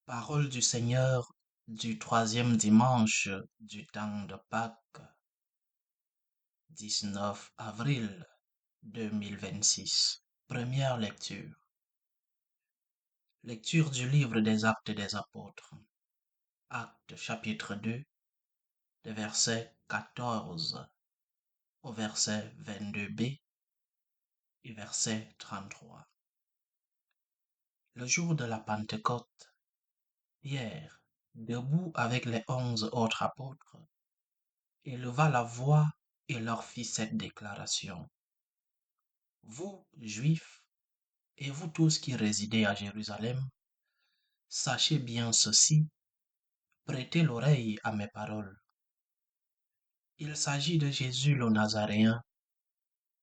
Parole du Seigneur du troisième dimanche du temps de Pâques, 19 avril 2026. Première lecture. Lecture du livre des Actes des Apôtres. Actes chapitre 2, de verset 14 au verset 22b et verset 33. Le jour de la Pentecôte, Pierre, debout avec les 11 autres apôtres, éleva la voix et leur fit cette déclaration. Vous, Juifs, et vous tous qui résidez à Jérusalem, sachez bien ceci, prêtez l'oreille à mes paroles. Il s'agit de Jésus le Nazaréen,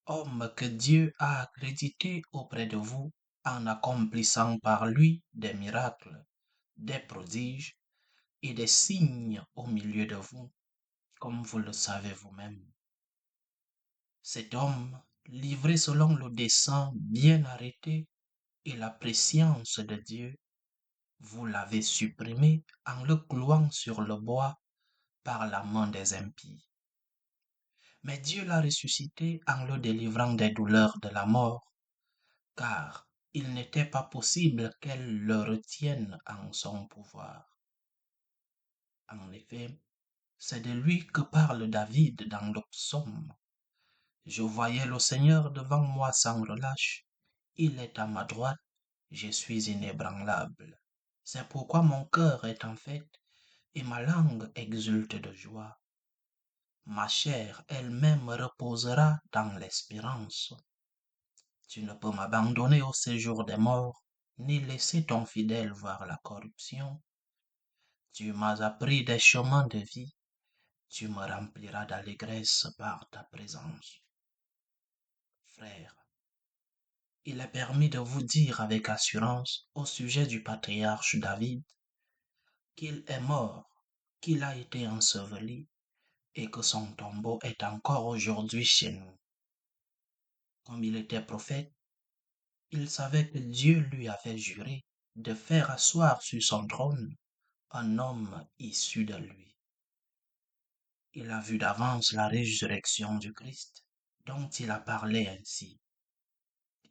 homme que Dieu a accrédité auprès de vous en accomplissant par lui des miracles, des prodiges et des signes au milieu de vous, comme vous le savez vous-même. Cet homme, livré selon le dessein bien arrêté et la prescience de Dieu, vous l'avez supprimé en le clouant sur le bois par la main des impies. Mais Dieu l'a ressuscité en le délivrant des douleurs de la mort, car il n'était pas possible qu'elle le retienne en son pouvoir. En effet, c'est de lui que parle David dans le psaume. Je voyais le Seigneur devant moi sans relâche. Il est à ma droite, je suis inébranlable. C'est pourquoi mon cœur est en fête et ma langue exulte de joie. Ma chair elle-même reposera dans l'espérance. Tu ne peux m'abandonner au séjour des morts, ni laisser ton fidèle voir la corruption. Tu m'as appris des chemins de vie, tu me rempliras d'allégresse par ta présence. Frères, il est permis de vous dire avec assurance au sujet du patriarche David qu'il est mort, qu'il a été enseveli et que son tombeau est encore aujourd'hui chez nous. Comme il était prophète, il savait que Dieu lui avait juré de faire asseoir sur son trône un homme issu de lui. Il a vu d'avance la résurrection du Christ, dont il a parlé ainsi.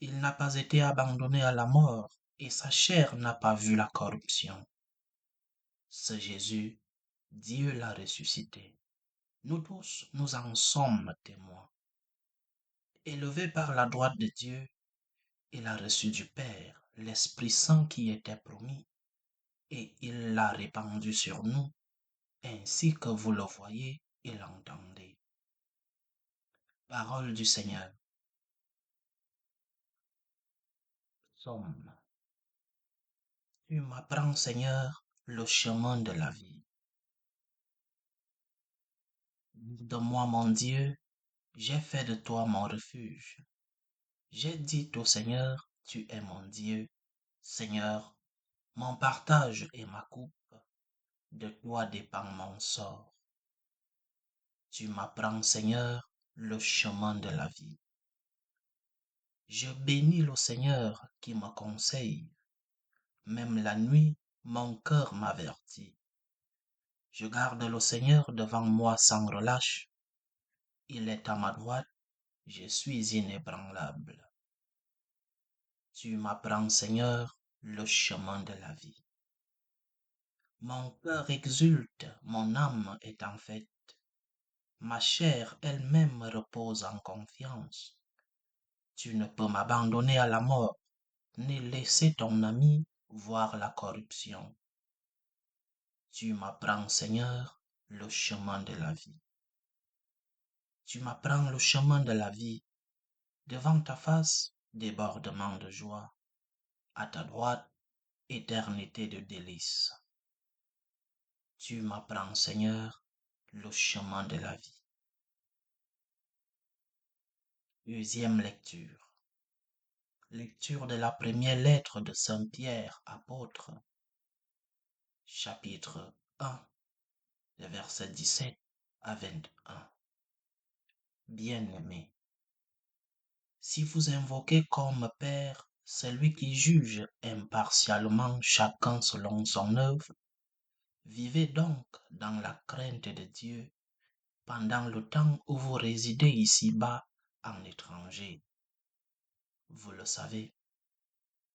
Il n'a pas été abandonné à la mort, et sa chair n'a pas vu la corruption. Ce Jésus, Dieu l'a ressuscité. Nous tous, nous en sommes témoins. Élevé par la droite de Dieu, il a reçu du Père l'Esprit Saint qui était promis, et il l'a répandu sur nous, ainsi que vous le voyez et l'entendez. Parole du Seigneur. Somme. Tu m'apprends, Seigneur, le chemin de la vie. De moi, mon Dieu, j'ai fait de toi mon refuge. J'ai dit au Seigneur, tu es mon Dieu. Seigneur, mon partage et ma coupe, de toi dépend mon sort. Tu m'apprends, Seigneur, le chemin de la vie. Je bénis le Seigneur qui me conseille. Même la nuit, mon cœur m'avertit. Je garde le Seigneur devant moi sans relâche. Il est à ma droite, je suis inébranlable. Tu m'apprends, Seigneur, le chemin de la vie. Mon cœur exulte, mon âme est en fête. Ma chair elle-même repose en confiance. Tu ne peux m'abandonner à la mort, ni laisser ton ami voir la corruption. Tu m'apprends, Seigneur, le chemin de la vie. Tu m'apprends le chemin de la vie. Devant ta face, débordement de joie. À ta droite, éternité de délices. Tu m'apprends, Seigneur, le chemin de la vie. Deuxième lecture. Lecture de la première lettre de Saint Pierre, apôtre, chapitre 1, de versets 17 à 21. Bien-aimés, si vous invoquez comme Père celui qui juge impartialement chacun selon son œuvre. Vivez donc dans la crainte de Dieu pendant le temps où vous résidez ici-bas en étranger. Vous le savez,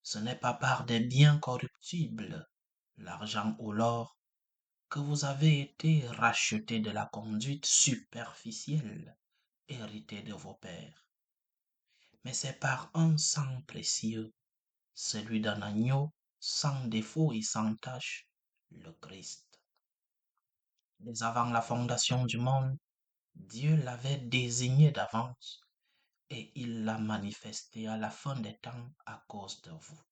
ce n'est pas par des biens corruptibles, l'argent ou l'or, que vous avez été rachetés de la conduite superficielle héritée de vos pères, mais c'est par un sang précieux, celui d'un agneau sans défaut et sans tache, le Christ. Dès avant la fondation du monde, Dieu l'avait désigné d'avance et il l'a manifesté à la fin des temps à cause de vous.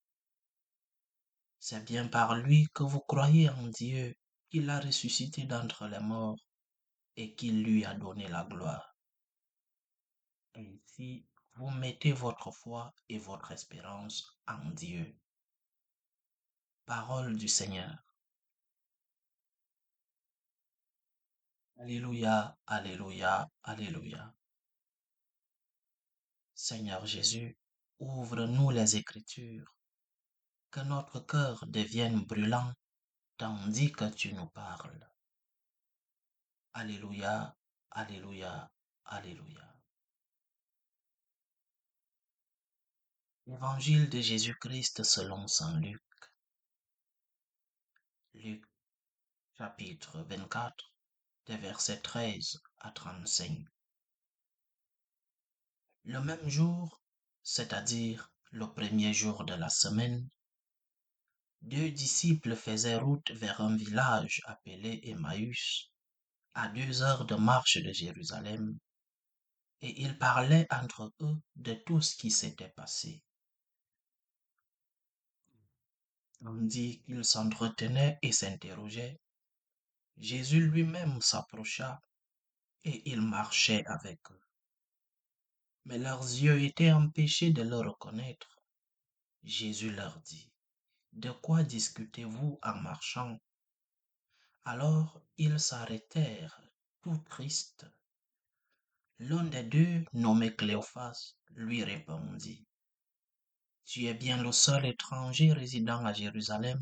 C'est bien par lui que vous croyez en Dieu, qu'il a ressuscité d'entre les morts et qu'il lui a donné la gloire. Ainsi, vous mettez votre foi et votre espérance en Dieu. Parole du Seigneur. Alléluia, alléluia, alléluia. Seigneur Jésus, ouvre-nous les Écritures, que notre cœur devienne brûlant tandis que tu nous parles. Alléluia, alléluia, alléluia. Évangile de Jésus-Christ selon saint Luc. Luc chapitre 24, des versets 13 à 35. Le même jour, c'est-à-dire le premier jour de la semaine, deux disciples faisaient route vers un village appelé Emmaüs, à 2 heures de marche de Jérusalem, et ils parlaient entre eux de tout ce qui s'était passé. Tandis qu'ils s'entretenaient et s'interrogeaient, Jésus lui-même s'approcha et il marchait avec eux. Mais leurs yeux étaient empêchés de le reconnaître. Jésus leur dit, de quoi discutez-vous en marchant? Alors ils s'arrêtèrent, tout tristes. L'un des deux, nommé Cléophas, lui répondit, tu es bien le seul étranger résidant à Jérusalem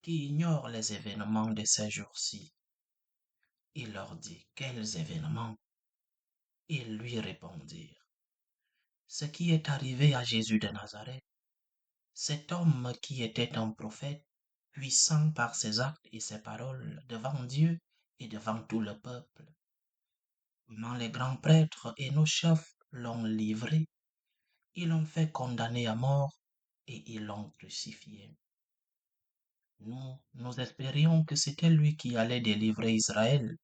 qui ignore les événements de ces jours-ci. Il leur dit, quels événements? Ils lui répondirent, ce qui est arrivé à Jésus de Nazareth, cet homme qui était un prophète, puissant par ses actes et ses paroles devant Dieu et devant tout le peuple. Comment les grands prêtres et nos chefs l'ont livré, ils l'ont fait condamner à mort et ils l'ont crucifié. Nous espérions que c'était lui qui allait délivrer Israël.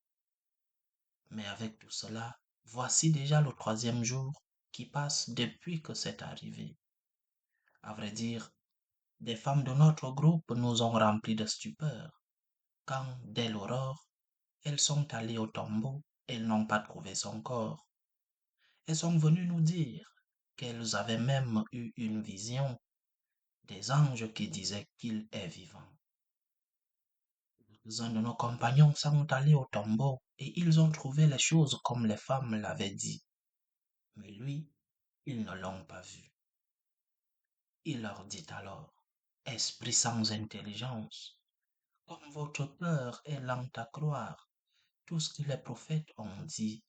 Mais avec tout cela, voici déjà le troisième jour qui passe depuis que c'est arrivé. À vrai dire, des femmes de notre groupe nous ont remplis de stupeur quand, dès l'aurore, elles sont allées au tombeau, elles n'ont pas trouvé son corps. Elles sont venues nous dire qu'elles avaient même eu une vision des anges qui disaient qu'il est vivant. Un de nos compagnons sont allés au tombeau et ils ont trouvé les choses comme les femmes l'avaient dit. Mais lui, ils ne l'ont pas vu. Il leur dit alors, esprit sans intelligence, comme votre cœur est lent à croire tout ce que les prophètes ont dit,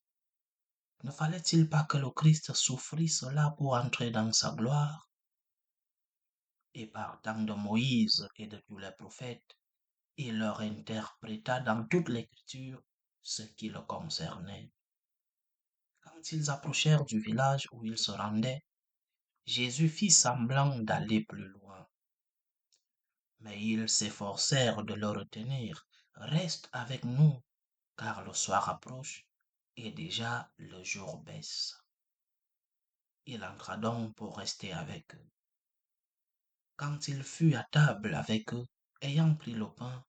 ne fallait-il pas que le Christ souffrit cela pour entrer dans sa gloire? Et partant de Moïse et de tous les prophètes, il leur interpréta dans toute l'écriture ce qui le concernait. Quand ils approchèrent du village où ils se rendaient, Jésus fit semblant d'aller plus loin. Mais ils s'efforcèrent de le retenir. Reste avec nous, car le soir approche et déjà le jour baisse. Il entra donc pour rester avec eux. Quand il fut à table avec eux, ayant pris le pain,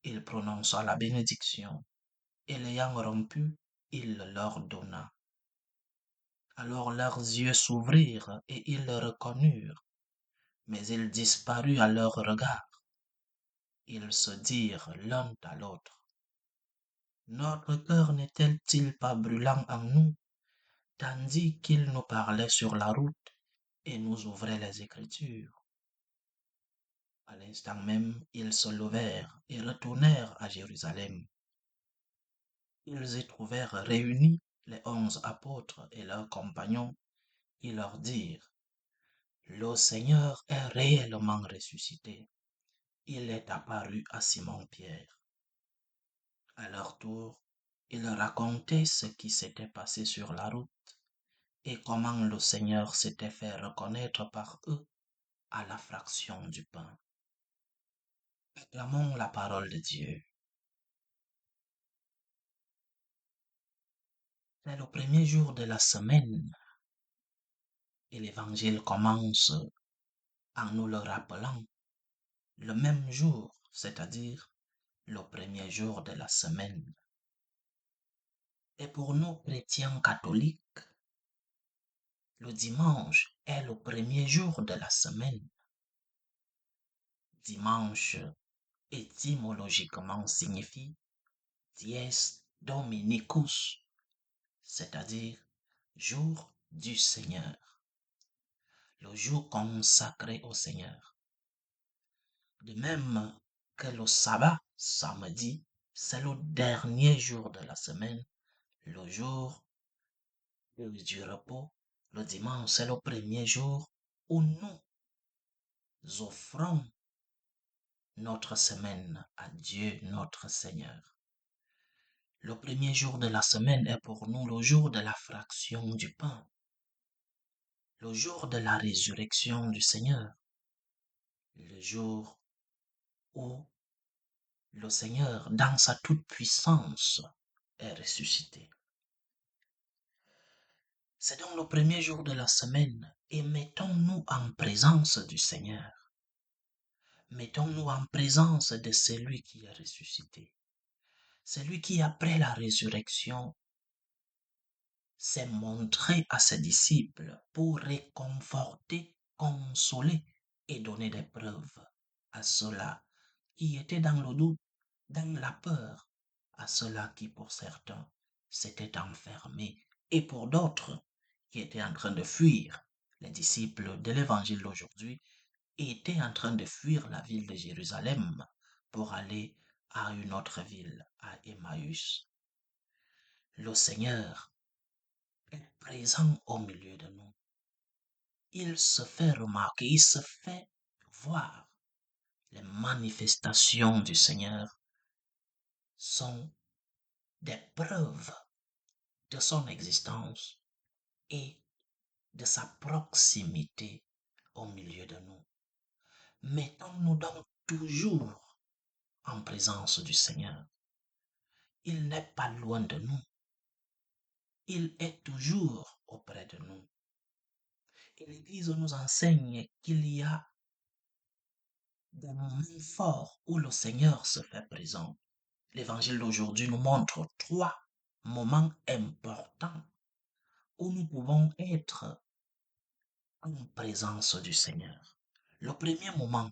il prononça la bénédiction, et l'ayant rompu, il le leur donna. Alors leurs yeux s'ouvrirent et ils le reconnurent, mais il disparut à leurs regards. Ils se dirent l'un à l'autre, notre cœur n'était-il pas brûlant en nous, tandis qu'il nous parlait sur la route? et nous ouvrait les Écritures. À l'instant même, ils se levèrent et retournèrent à Jérusalem. Ils y trouvèrent réunis les 11 apôtres et leurs compagnons. Ils leur dirent, le Seigneur est réellement ressuscité. Il est apparu à Simon-Pierre. À leur tour, ils racontaient ce qui s'était passé sur la route et comment le Seigneur s'était fait reconnaître par eux à la fraction du pain. Acclamons la parole de Dieu. C'est le premier jour de la semaine et l'évangile commence en nous le rappelant le même jour, c'est-à-dire le premier jour de la semaine. Et pour nous chrétiens catholiques, le dimanche est le premier jour de la semaine. Dimanche étymologiquement signifie dies Dominicus, c'est-à-dire jour du Seigneur, le jour consacré au Seigneur. De même que le sabbat, samedi, c'est le dernier jour de la semaine, le jour du repos, le dimanche, c'est le premier jour où nous offrons notre semaine à Dieu, notre Seigneur. Le premier jour de la semaine est pour nous le jour de la fraction du pain, le jour de la résurrection du Seigneur, le jour où le Seigneur, dans sa toute-puissance, est ressuscité. C'est donc le premier jour de la semaine et mettons-nous en présence du Seigneur. Mettons-nous en présence de celui qui est ressuscité. Celui qui, après la résurrection, s'est montré à ses disciples pour réconforter, consoler et donner des preuves à ceux-là qui étaient dans le doute, dans la peur, à ceux-là qui, pour certains, s'étaient enfermés et pour d'autres qui étaient en train de fuir. Les disciples de l'évangile d'aujourd'hui étaient en train de fuir la ville de Jérusalem pour aller à une autre ville, à Emmaüs. Le Seigneur est présent au milieu de nous. Il se fait remarquer, il se fait voir. Les manifestations du Seigneur sont des preuves de son existence et de sa proximité au milieu de nous. Mettons-nous donc toujours en présence du Seigneur. Il n'est pas loin de nous. Il est toujours auprès de nous. Et l'Église nous enseigne qu'il y a des moments forts où le Seigneur se fait présent. L'évangile d'aujourd'hui nous montre 3 moments importants où nous pouvons être en présence du Seigneur. Le premier moment,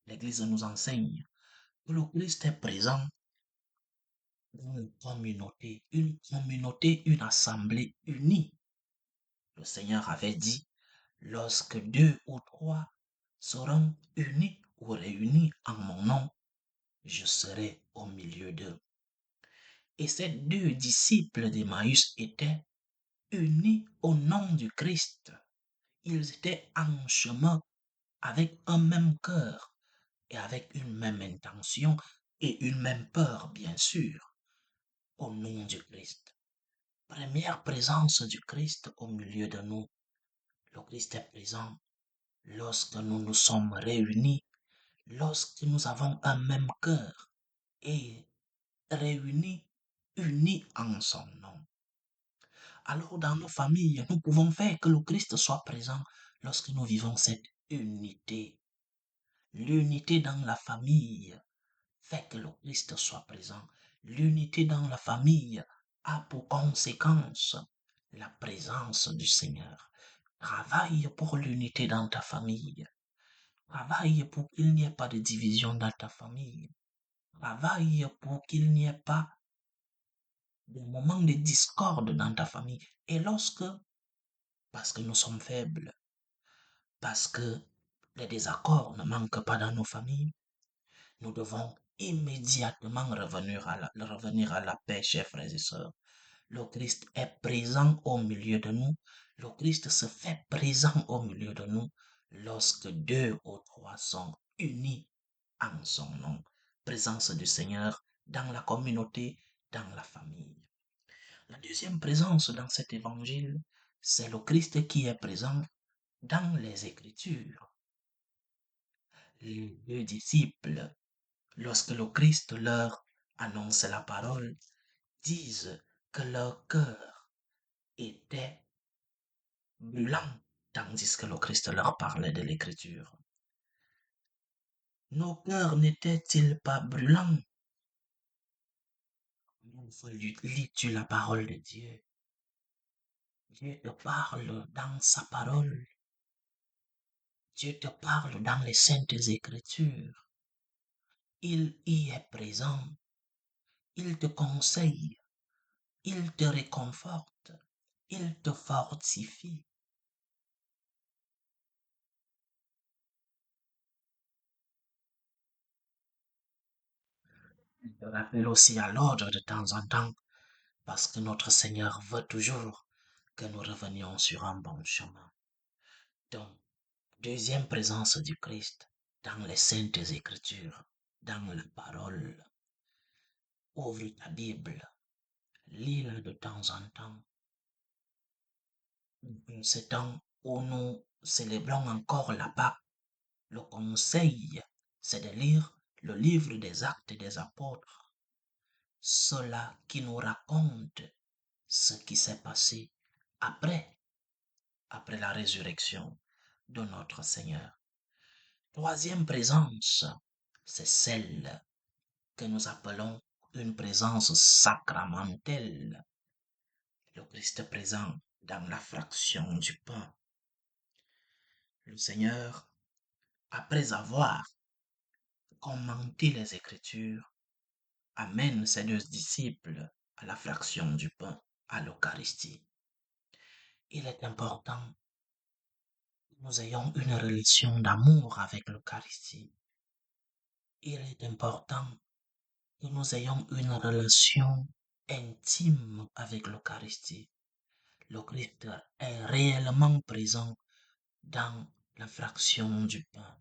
l'Église nous enseigne que le Christ est présent dans une communauté, une assemblée unie. Le Seigneur avait dit, lorsque 2 ou 3 seront unis ou réunis en mon nom, je serai au milieu d'eux. Et ces 2 disciples d'Emmaüs étaient unis au nom du Christ. Ils étaient en chemin avec un même cœur et avec une même intention et une même peur, bien sûr, au nom du Christ. Première présence du Christ au milieu de nous. Le Christ est présent lorsque nous nous sommes réunis, lorsque nous avons un même cœur et réunis, unis en son nom. Alors dans nos familles, nous pouvons faire que le Christ soit présent lorsque nous vivons cette unité. L'unité dans la famille fait que le Christ soit présent. L'unité dans la famille a pour conséquence la présence du Seigneur. Travaille pour l'unité dans ta famille. Travaille pour qu'il n'y ait pas de division dans ta famille. Travaille pour qu'il n'y ait pas de moments de discorde dans ta famille. Et lorsque, parce que nous sommes faibles, parce que les désaccords ne manquent pas dans nos familles. Nous devons immédiatement revenir à la paix, chers frères et sœurs. Le Christ est présent au milieu de nous. Le Christ se fait présent au milieu de nous lorsque deux ou trois sont unis en son nom. Présence du Seigneur dans la communauté, dans la famille. La deuxième présence dans cet évangile, c'est le Christ qui est présent dans les Écritures. Les deux disciples, lorsque le Christ leur annonce la parole, disent que leur cœur était brûlant, tandis que le Christ leur parlait de l'Écriture. Nos cœurs n'étaient-ils pas brûlants? Une fois lis-tu la parole de Dieu? Dieu te parle dans sa parole. Dieu te parle dans les saintes Écritures. Il y est présent. Il te conseille. Il te réconforte. Il te fortifie. Il te rappelle aussi à l'ordre de temps en temps, parce que notre Seigneur veut toujours que nous revenions sur un bon chemin. Donc, deuxième présence du Christ dans les saintes Écritures, dans la parole. Ouvre ta Bible, lis-la de temps en temps. En ce temps où nous célébrons encore la Pâque, le conseil, c'est de lire le livre des Actes des Apôtres, cela qui nous raconte ce qui s'est passé après, après la résurrection de notre Seigneur. Troisième présence, c'est celle que nous appelons une présence sacramentelle. Le Christ présent dans la fraction du pain. Le Seigneur, après avoir commenté les Écritures, amène ses deux disciples à la fraction du pain, à l'Eucharistie. Il est important que nous ayons une relation d'amour avec l'Eucharistie. Il est important que nous ayons une relation intime avec l'Eucharistie. Le Christ est réellement présent dans la fraction du pain.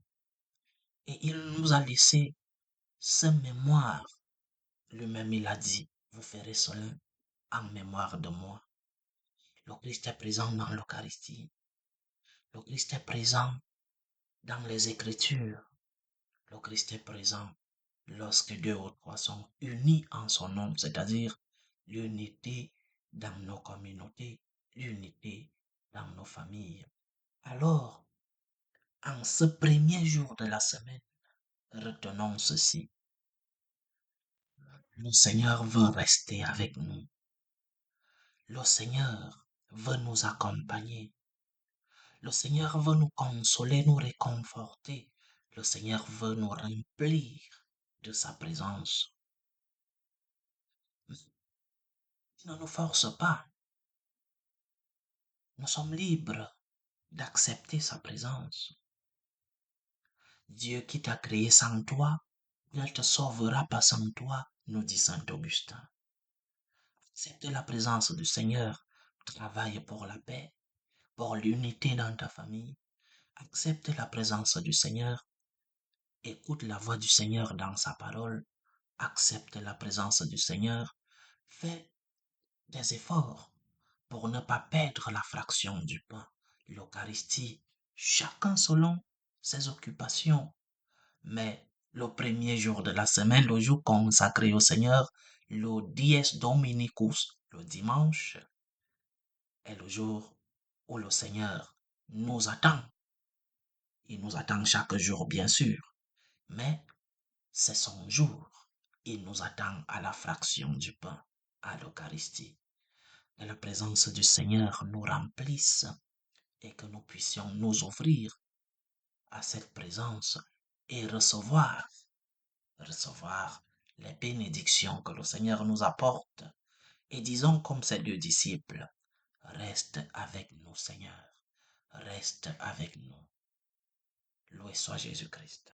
Et il nous a laissé ce mémoire. Lui-même, il a dit, vous ferez cela en mémoire de moi. Le Christ est présent dans l'Eucharistie. Le Christ est présent dans les Écritures. Le Christ est présent lorsque deux ou trois sont unis en son nom, c'est-à-dire l'unité dans nos communautés, l'unité dans nos familles. Alors, en ce premier jour de la semaine, retenons ceci. Le Seigneur veut rester avec nous. Le Seigneur veut nous accompagner. Le Seigneur veut nous consoler, nous réconforter. Le Seigneur veut nous remplir de sa présence. Il ne nous force pas. Nous sommes libres d'accepter sa présence. Dieu qui t'a créé sans toi, ne te sauvera pas sans toi, nous dit saint Augustin. Accepte la présence du Seigneur. Travaille pour la paix, pour l'unité dans ta famille. Accepte la présence du Seigneur. Écoute la voix du Seigneur dans sa parole. Accepte la présence du Seigneur. Fais des efforts pour ne pas perdre la fraction du pain, l'Eucharistie, chacun selon ses occupations. Mais le premier jour de la semaine, le jour consacré au Seigneur, le Dies Dominicus, le dimanche, est le jour où le Seigneur nous attend. Il nous attend chaque jour, bien sûr, mais c'est son jour. Il nous attend à la fraction du pain, à l'Eucharistie. Que la présence du Seigneur nous remplisse et que nous puissions nous ouvrir à cette présence et recevoir les bénédictions que le Seigneur nous apporte. Et disons comme ces deux disciples, reste avec nous, Seigneur, reste avec nous. Loué soit Jésus-Christ.